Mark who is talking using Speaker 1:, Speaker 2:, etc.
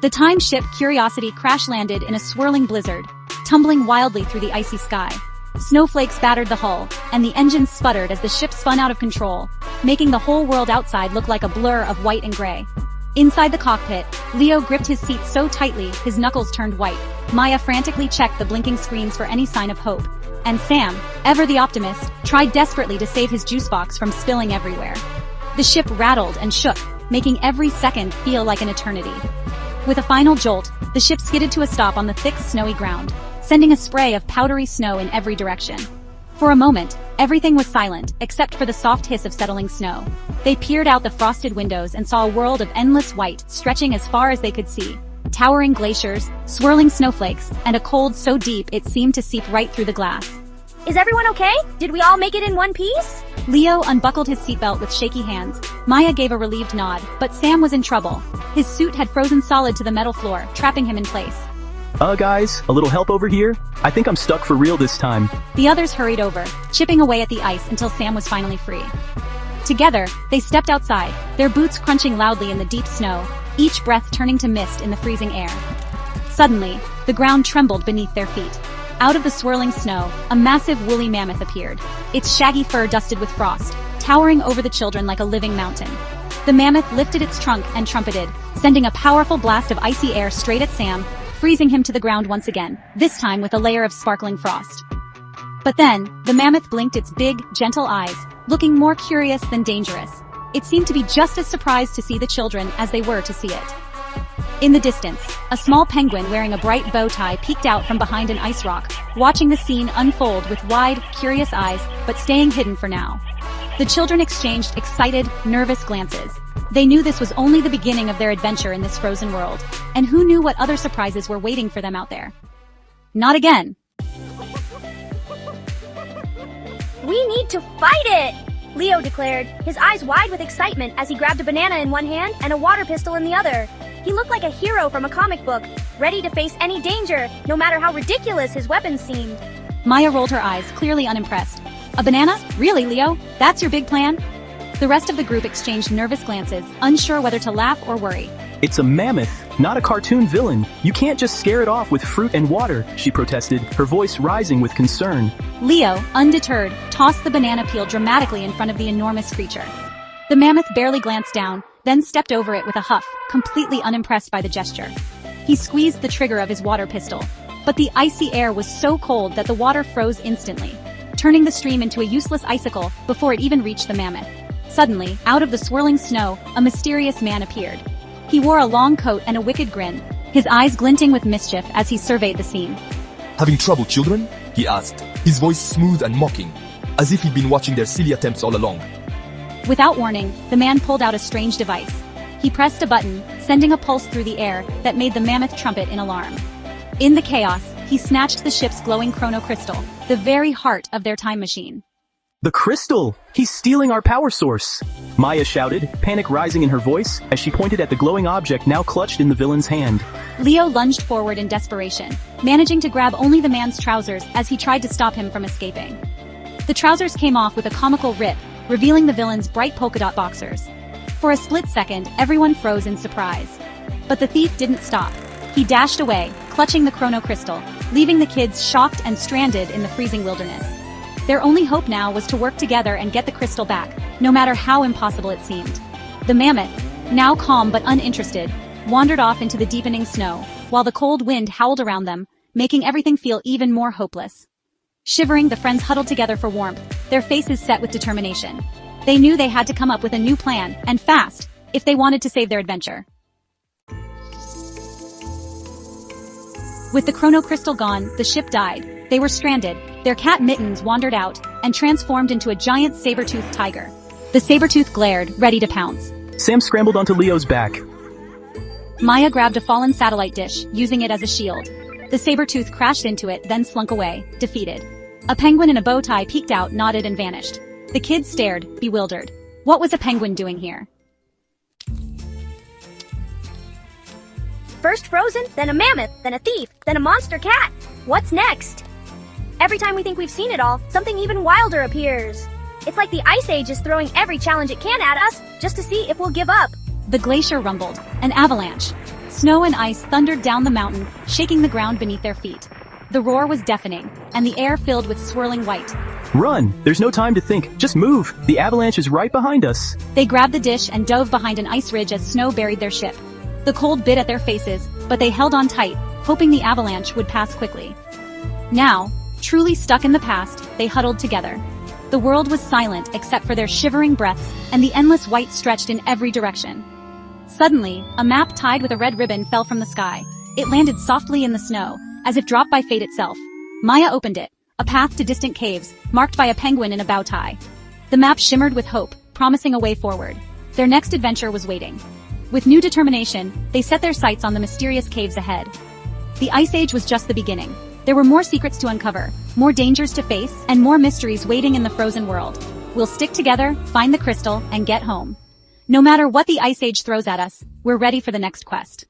Speaker 1: The time ship Curiosity crash-landed in a swirling blizzard, tumbling wildly through the icy sky. Snowflakes battered the hull, and the engines sputtered as the ship spun out of control, making the whole world outside look like a blur of white and gray. Inside the cockpit, Leo gripped his seat so tightly his knuckles turned white. Maya frantically checked the blinking screens for any sign of hope. And Sam, ever the optimist, tried desperately to save his juice box from spilling everywhere. The ship rattled and shook, making every second feel like an eternity. With a final jolt, the ship skidded to a stop on the thick, snowy ground, sending a spray of powdery snow in every direction. For a moment, everything was silent, except for the soft hiss of settling snow. They peered out the frosted windows and saw a world of endless white stretching as far as they could see. Towering glaciers, swirling snowflakes, and a cold so deep it seemed to seep right through the glass.
Speaker 2: Is everyone okay? Did we all make it in one piece?
Speaker 1: Leo unbuckled his seatbelt with shaky hands. Maya gave a relieved nod, but Sam was in trouble. His suit had frozen solid to the metal floor, trapping him in place.
Speaker 3: Guys, a little help over here? I think I'm stuck for real this time.
Speaker 1: The others hurried over, chipping away at the ice until Sam was finally free. Together, they stepped outside, their boots crunching loudly in the deep snow, each breath turning to mist in the freezing air. Suddenly, the ground trembled beneath their feet. Out of the swirling snow, a massive woolly mammoth appeared, its shaggy fur dusted with frost, towering over the children like a living mountain. The mammoth lifted its trunk and trumpeted, sending a powerful blast of icy air straight at Sam, freezing him to the ground once again, this time with a layer of sparkling frost. But then, the mammoth blinked its big, gentle eyes, looking more curious than dangerous. It seemed to be just as surprised to see the children as they were to see it. In the distance, a small penguin wearing a bright bow tie peeked out from behind an ice rock, watching the scene unfold with wide, curious eyes, but staying hidden for now. The children exchanged excited, nervous glances. They knew this was only the beginning of their adventure in this frozen world, and who knew what other surprises were waiting for them out there? Not again.
Speaker 2: We need to fight it! Leo declared, his eyes wide with excitement as he grabbed a banana in one hand and a water pistol in the other. He looked like a hero from a comic book, ready to face any danger, no matter how ridiculous his weapons seemed.
Speaker 1: Maya rolled her eyes, clearly unimpressed. A banana? Really, Leo? That's your big plan? The rest of the group exchanged nervous glances, unsure whether to laugh or worry.
Speaker 3: It's a mammoth, not a cartoon villain. You can't just scare it off with fruit and water, she protested, her voice rising with concern.
Speaker 1: Leo, undeterred, tossed the banana peel dramatically in front of the enormous creature. The mammoth barely glanced down, then stepped over it with a huff, completely unimpressed by the gesture. He squeezed the trigger of his water pistol, but the icy air was so cold that the water froze instantly, turning the stream into a useless icicle before it even reached the mammoth. Suddenly, out of the swirling snow, a mysterious man appeared. He wore a long coat and a wicked grin, his eyes glinting with mischief as he surveyed the scene.
Speaker 4: Having trouble, children? He asked, his voice smooth and mocking, as if he'd been watching their silly attempts all along.
Speaker 1: Without warning, the man pulled out a strange device. He pressed a button, sending a pulse through the air that made the mammoth trumpet in alarm. In the chaos, he snatched the ship's glowing chrono crystal, the very heart of their time machine.
Speaker 3: The crystal! He's stealing our power source! Maya shouted, panic rising in her voice, as she pointed at the glowing object now clutched in the villain's hand.
Speaker 1: Leo lunged forward in desperation, managing to grab only the man's trousers as he tried to stop him from escaping. The trousers came off with a comical rip, revealing the villain's bright polka dot boxers. For a split second, everyone froze in surprise. But the thief didn't stop. He dashed away, clutching the chrono crystal, leaving the kids shocked and stranded in the freezing wilderness. Their only hope now was to work together and get the crystal back, no matter how impossible it seemed. The mammoth, now calm but uninterested, wandered off into the deepening snow, while the cold wind howled around them, making everything feel even more hopeless. Shivering, the friends huddled together for warmth, their faces set with determination. They knew they had to come up with a new plan, and fast, if they wanted to save their adventure. With the chrono crystal gone, the ship died. They were stranded, their cat Mittens wandered out, and transformed into a giant saber-toothed tiger. The saber-tooth glared, ready to pounce.
Speaker 3: Sam scrambled onto Leo's back.
Speaker 1: Maya grabbed a fallen satellite dish, using it as a shield. The saber-tooth crashed into it, then slunk away, defeated. A penguin in a bow tie peeked out, nodded, and vanished. The kids stared, bewildered. What was a penguin doing here?
Speaker 2: First frozen, then a mammoth, then a thief, then a monster cat. What's next? Every time we think we've seen it all, something even wilder appears. It's like the Ice Age is throwing every challenge it can at us, just to see if we'll give up.
Speaker 1: The glacier rumbled, an avalanche. Snow and ice thundered down the mountain, shaking the ground beneath their feet. The roar was deafening, and the air filled with swirling white.
Speaker 3: Run! There's no time to think. Just move. The avalanche is right behind us.
Speaker 1: They grabbed the dish and dove behind an ice ridge as snow buried their ship. The cold bit at their faces, but they held on tight, hoping the avalanche would pass quickly. Now, truly stuck in the past, they huddled together. The world was silent except for their shivering breaths, and the endless white stretched in every direction. Suddenly, a map tied with a red ribbon fell from the sky. It landed softly in the snow, as if dropped by fate itself. Maya opened it, a path to distant caves, marked by a penguin in a bow tie. The map shimmered with hope, promising a way forward. Their next adventure was waiting. With new determination, they set their sights on the mysterious caves ahead. The Ice Age was just the beginning. There were more secrets to uncover, more dangers to face, and more mysteries waiting in the frozen world. We'll stick together, find the crystal, and get home. No matter what the Ice Age throws at us, we're ready for the next quest.